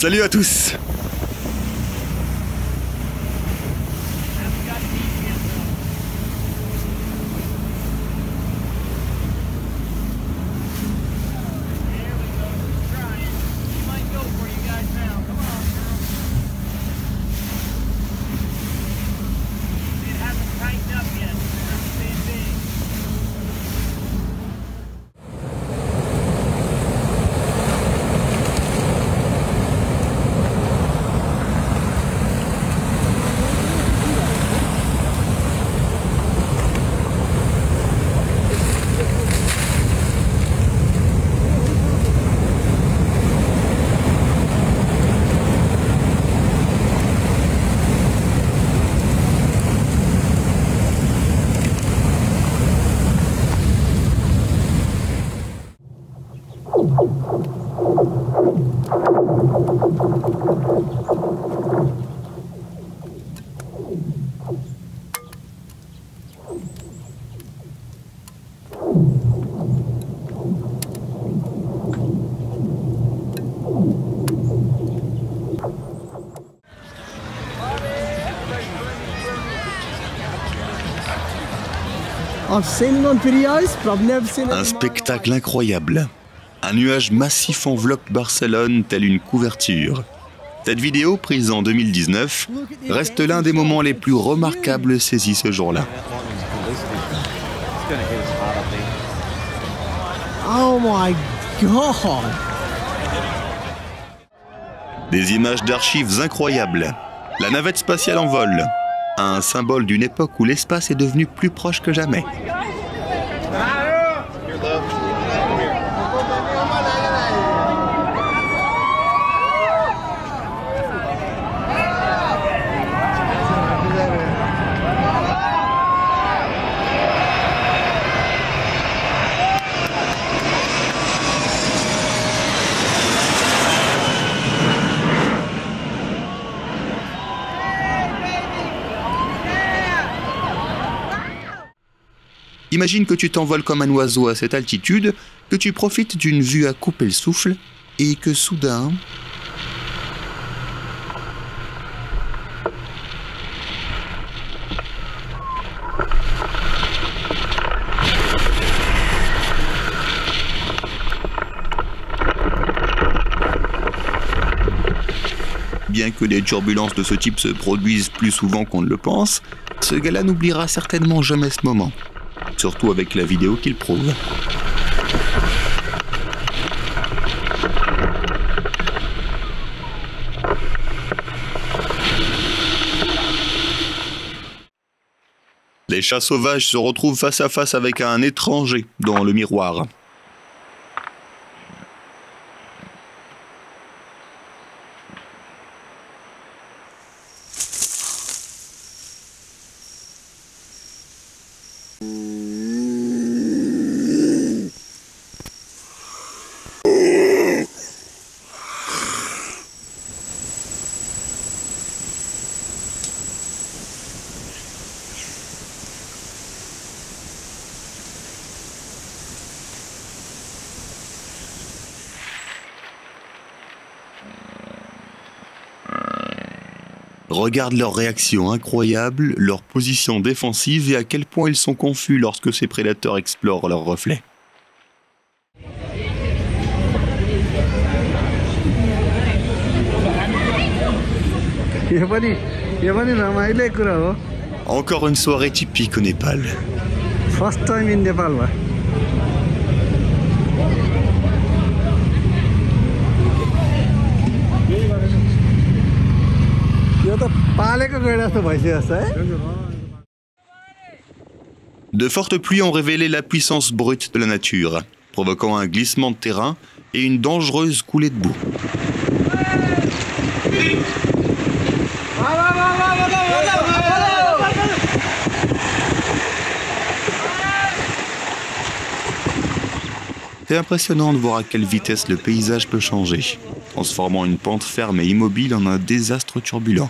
Salut à tous. Un spectacle incroyable. Un nuage massif enveloppe Barcelone tel une couverture. Cette vidéo, prise en 2019, reste l'un des moments les plus remarquables saisis ce jour-là. Oh my God! Des images d'archives incroyables. La navette spatiale en vol. Un symbole d'une époque où l'espace est devenu plus proche que jamais. Imagine que tu t'envoles comme un oiseau à cette altitude, que tu profites d'une vue à couper le souffle, et que soudain... Bien que des turbulences de ce type se produisent plus souvent qu'on ne le pense, ce gars-là n'oubliera certainement jamais ce moment. Surtout avec la vidéo qu'il prouve. Les chats sauvages se retrouvent face à face avec un étranger dans le miroir. Regarde leur réaction incroyable, leur position défensive et à quel point ils sont confus lorsque ces prédateurs explorent leurs reflets. Encore une soirée typique au Népal. First time in Nepal. De fortes pluies ont révélé la puissance brute de la nature, provoquant un glissement de terrain et une dangereuse coulée de boue. C'est impressionnant de voir à quelle vitesse le paysage peut changer, transformant une pente ferme et immobile en un désastre turbulent.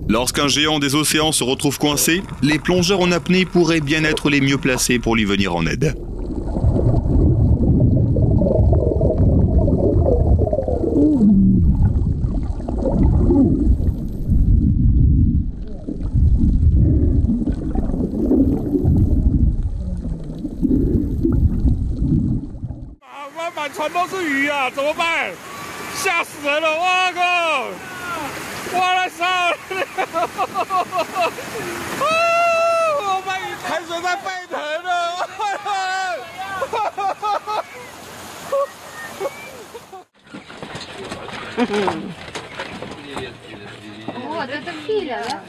Lorsqu'un géant des océans se retrouve coincé, les plongeurs en apnée pourraient bien être les mieux placés pour lui venir en aide. Вот, это Филя, да?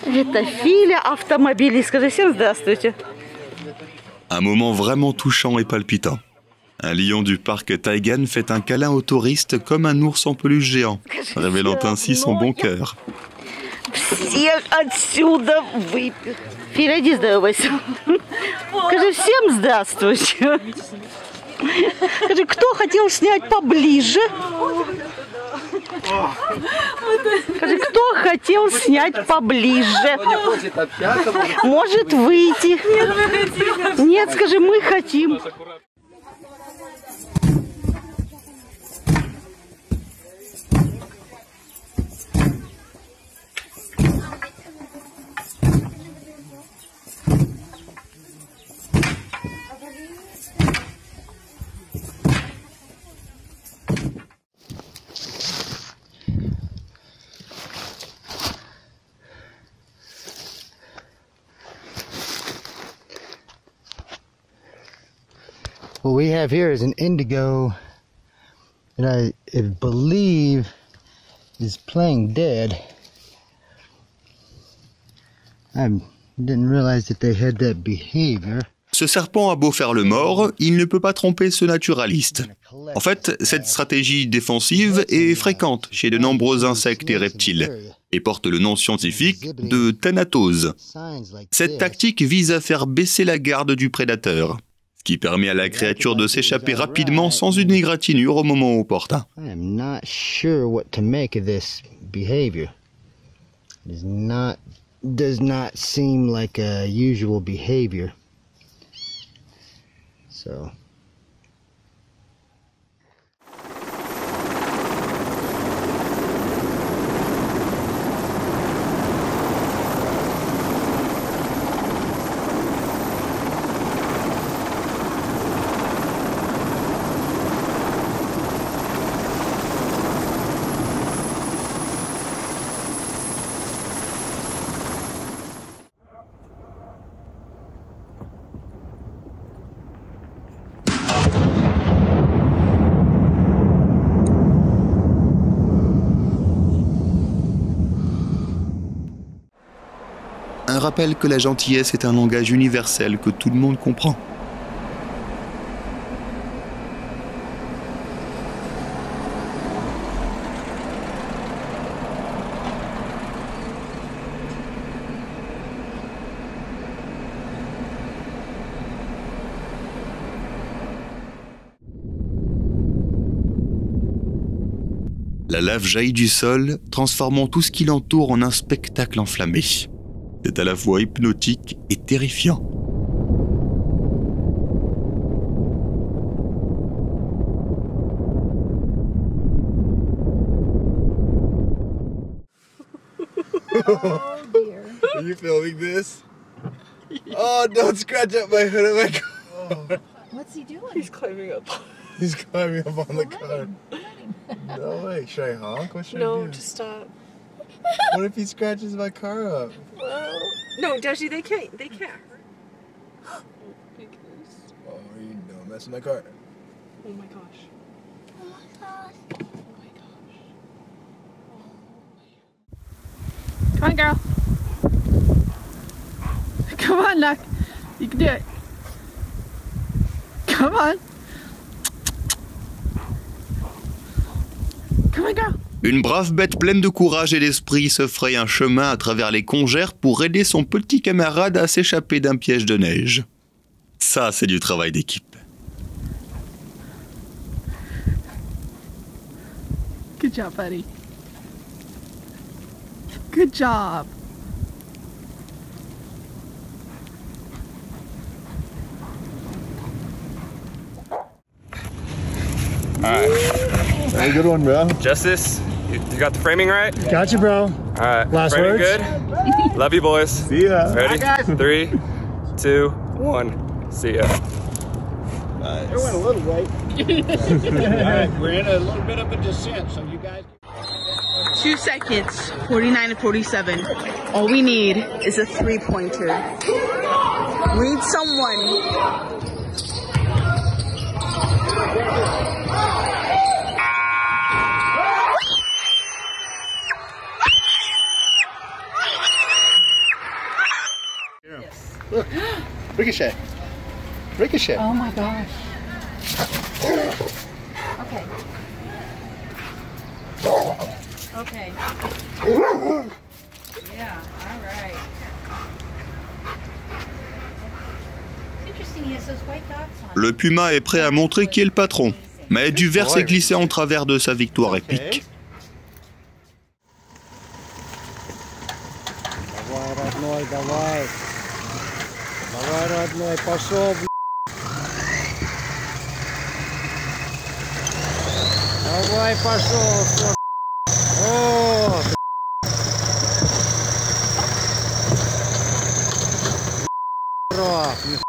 Это Филя, автомобилист. Скажи всем здравствуйте. Un moment vraiment touchant et palpitant. Un lion du parc Taïgan fait un câlin au touriste comme un ours en peluche géant, révélant ainsi son bon cœur. Всех отсюда выпил. Филя, иди здоровайся. Скажи всем здравствуйте. Скажи, кто хотел снять поближе? Скажи, кто хотел снять поближе? Может выйти. Нет, скажи, мы хотим. What we have here is an indigo that I believe is playing dead. I didn't realize that they had that behavior. Ce serpent a beau faire le mort, il ne peut pas tromper ce naturaliste. En fait, cette stratégie défensive est fréquente chez de nombreux insectes et reptiles et porte le nom scientifique de thanatose. Cette tactique vise à faire baisser la garde du prédateur, ce qui permet à la créature de s'échapper rapidement sans une égratignure au moment opportun. I am not sure what to make of this behavior. It does not seem like a usual behavior. So Un rappel que la gentillesse est un langage universel que tout le monde comprend. La lave jaillit du sol, transformant tout ce qui l'entoure en un spectacle enflammé. C'est à la fois hypnotique et terrifiant. Oh dear. Are you filming this? Oh, don't scratch up my hood of my car. What's he doing? He's climbing up. He's climbing up on the car. No way. Should I honk? What should I do? No, just stop. What if he scratches my car up? Well, no, Dashi, they can't. They can't. Because, Oh, you don't mess with my car. oh my gosh. Oh my gosh. Come on, girl. Come on, Luck. You can do it. Come on. Come on, girl. Une brave bête pleine de courage et d'esprit se fraye un chemin à travers les congères pour aider son petit camarade à s'échapper d'un piège de neige. Ça, c'est du travail d'équipe. Good job, buddy. Good job. Hey, good one, bro. Justice, you got the framing right? Gotcha, bro. All right. Last framing words? good? Love you, boys. See ya. Ready? 3, 2, 1. See ya. It went a little way. Alright, we're in a little bit of a descent, so you guys... 2 seconds, 49 and 47. All we need is a 3-pointer. We need someone. Look, ricochet. Ricochet. Oh my gosh. Okay. Okay. Yeah, all right. It's interesting, he has those white dots on. Le puma est prêt à montrer qui est le patron, mais du verre s'est glissé en travers de sa victoire épique. Давай, родной, давай. Давай, родной, пошел, блядь. Давай, пошел, всё. О, блядь.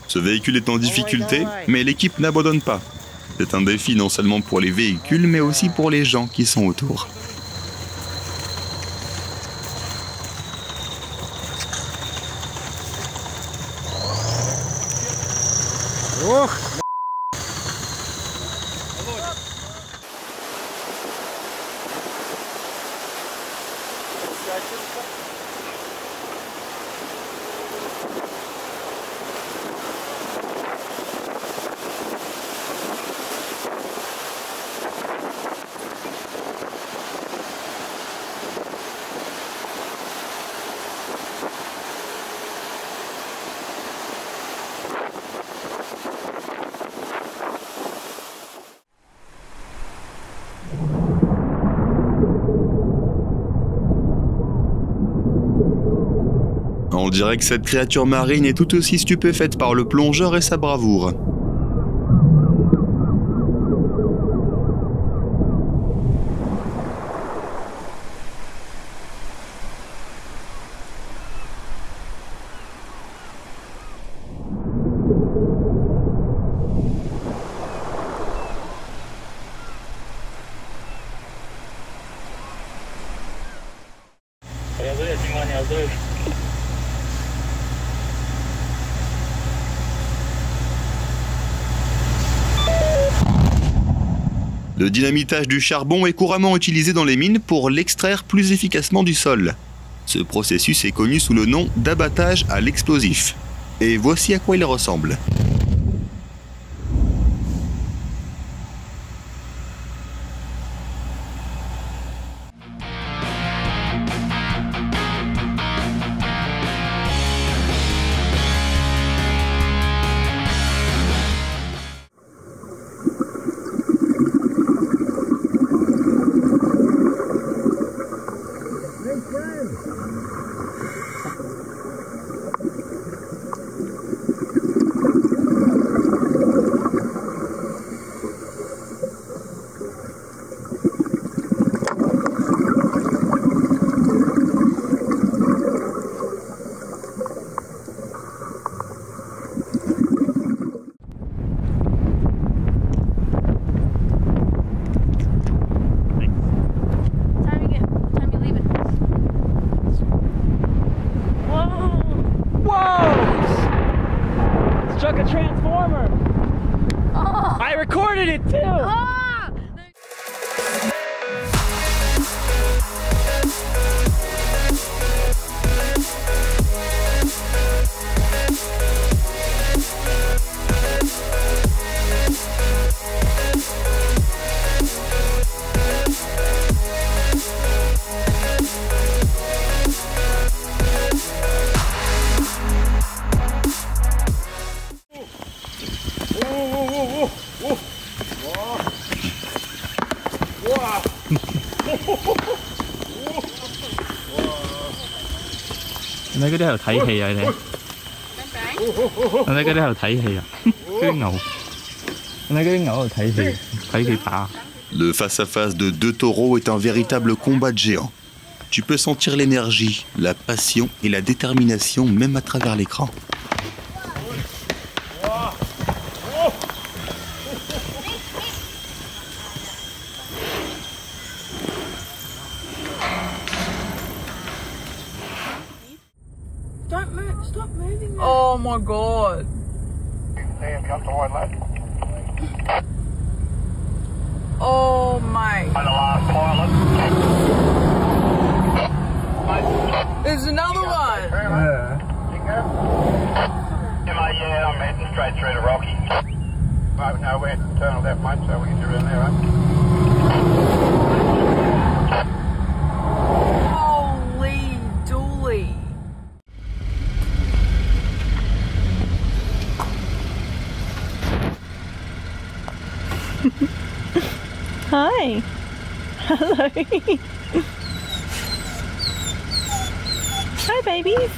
Ce véhicule est en difficulté, mais l'équipe n'abandonne pas. C'est un défi non seulement pour les véhicules, mais aussi pour les gens qui sont autour. Ох, On dirait que cette créature marine est tout aussi stupéfaite par le plongeur et sa bravoure. Le dynamitage du charbon est couramment utilisé dans les mines pour l'extraire plus efficacement du sol. Ce processus est connu sous le nom d'abattage à l'explosif. Et voici à quoi il ressemble. Struck a transformer. Oh. I recorded it too. Oh. 你嗰啲喺度睇戲啊！你嗰啲喺度睇戲啊！啲牛，你嗰啲牛喺度睇戲，睇佢打。Le face-à-face de deux taureaux est un véritable combat de géants. Tu peux sentir l'énergie, la passion et la détermination même à travers l'écran. Don't move. Stop moving. Oh my god. Oh my. There's another one. Yeah, I'm heading straight through to Rocky. Right, no, we're turning left, mate, so we can get around there, right? Holy dooly. Hi. Hello. Hi, babies.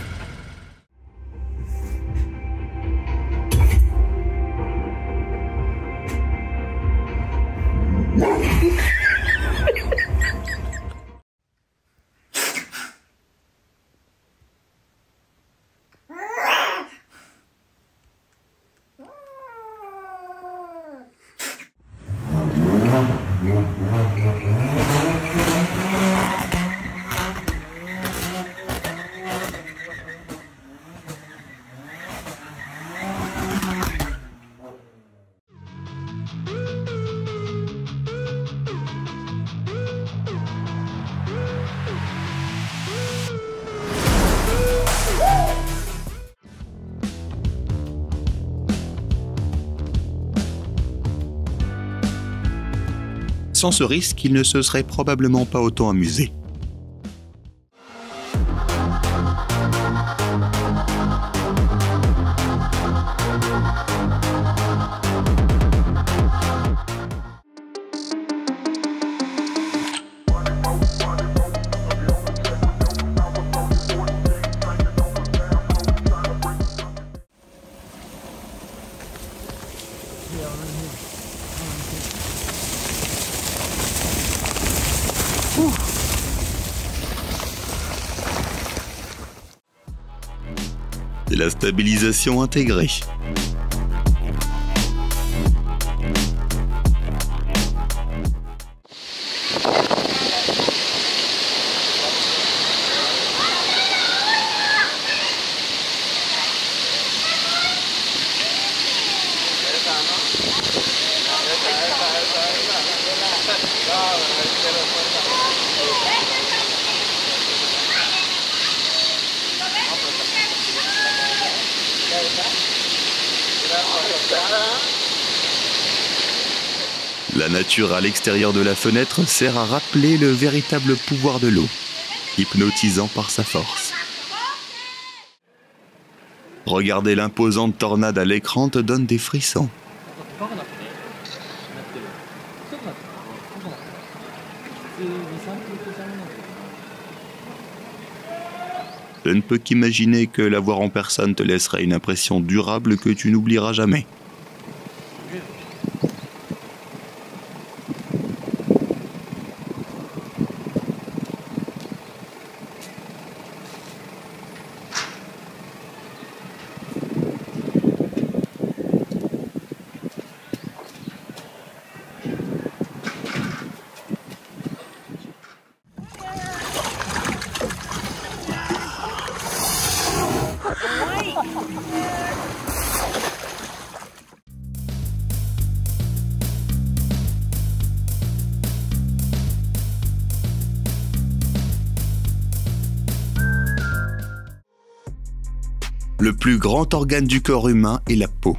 Sans ce risque, il ne se serait probablement pas autant amusé. C'est la stabilisation intégrée. La nature à l'extérieur de la fenêtre sert à rappeler le véritable pouvoir de l'eau, hypnotisant par sa force. Regarder l'imposante tornade à l'écran te donne des frissons. Je ne peux qu'imaginer que la voir en personne te laisserait une impression durable que tu n'oublieras jamais. Le plus grand organe du corps humain est la peau.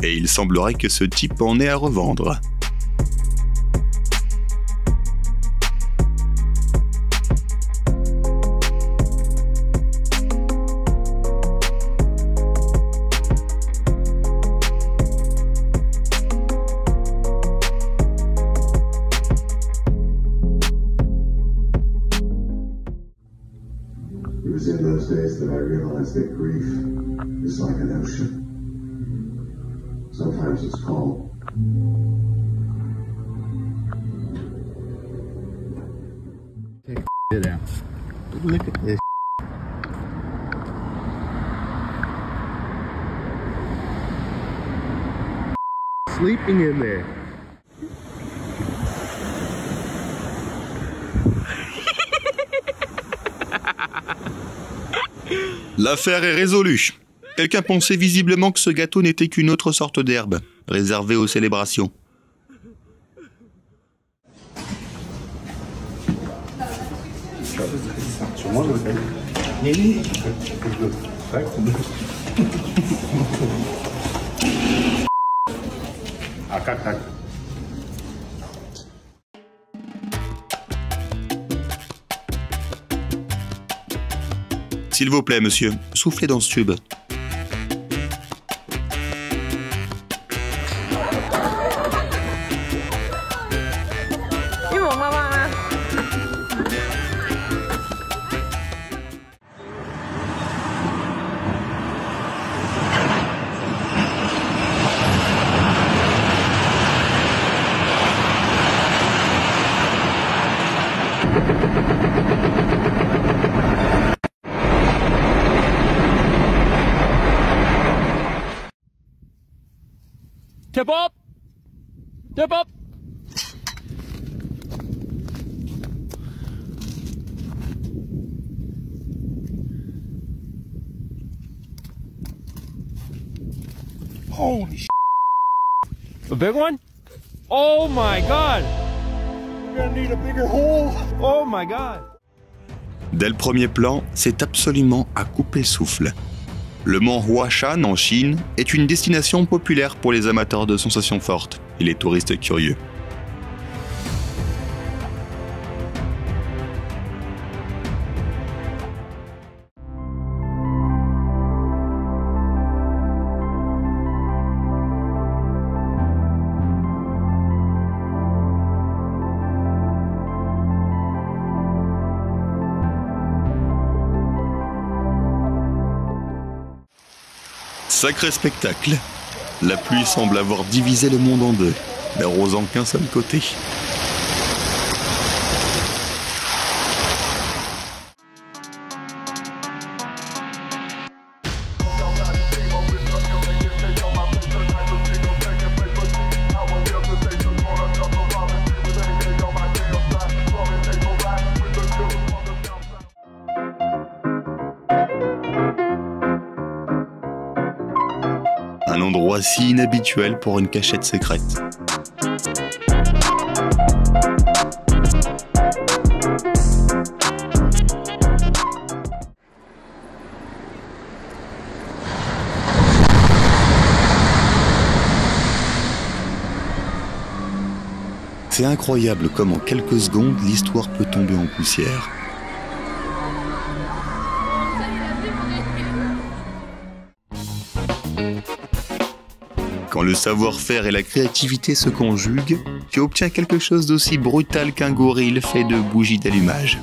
Et il semblerait que ce type en ait à revendre. It was in those days. days that I realized that grief is like an ocean. Sometimes it's calm. Check it out. Look at this. Sleeping in there. L'affaire est résolue. Quelqu'un pensait visiblement que ce gâteau n'était qu'une autre sorte d'herbe, réservée aux célébrations. S'il vous plaît, monsieur, soufflez dans ce tube. Tip up! Tip up! Holy shit! A big one? Oh my god! We're gonna need a bigger hole! Oh my god! Dès le premier plan, c'est absolument à couper le souffle. Le mont Huashan en Chine est une destination populaire pour les amateurs de sensations fortes et les touristes curieux. Sacré spectacle. La pluie semble avoir divisé le monde en deux, n'arrosant qu'un seul côté. Un endroit si inhabituel pour une cachette secrète. C'est incroyable comme en quelques secondes l'histoire peut tomber en poussière. Quand le savoir-faire et la créativité se conjuguent, tu obtiens quelque chose d'aussi brutal qu'un gorille fait de bougies d'allumage.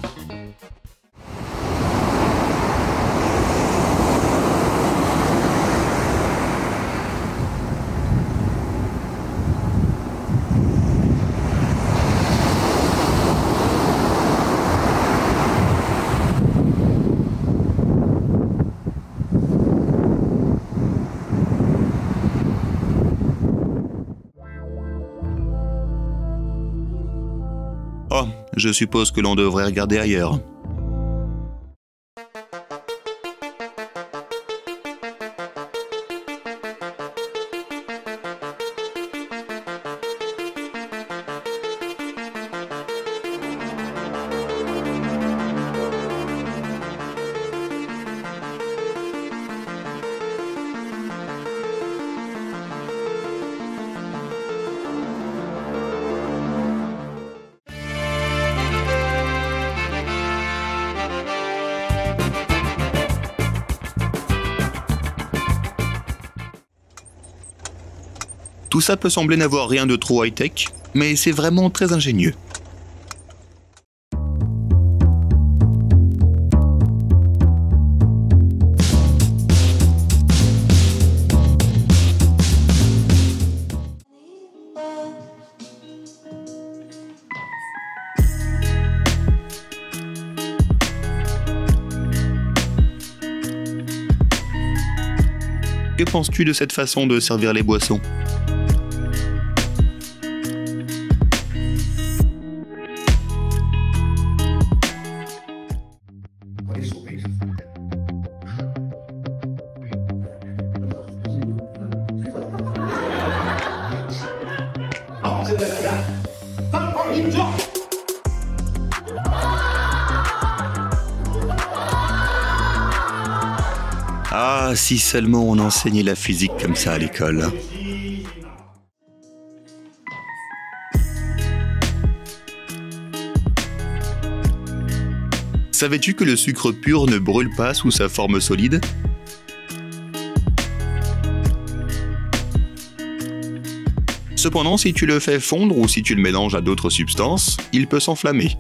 Oh, je suppose que l'on devrait regarder ailleurs. Tout ça peut sembler n'avoir rien de trop high-tech, mais c'est vraiment très ingénieux. Que penses-tu de cette façon de servir les boissons ? Ah, si seulement on enseignait la physique comme ça à l'école. Savais-tu que le sucre pur ne brûle pas sous sa forme solide ? Cependant, si tu le fais fondre ou si tu le mélanges à d'autres substances, il peut s'enflammer.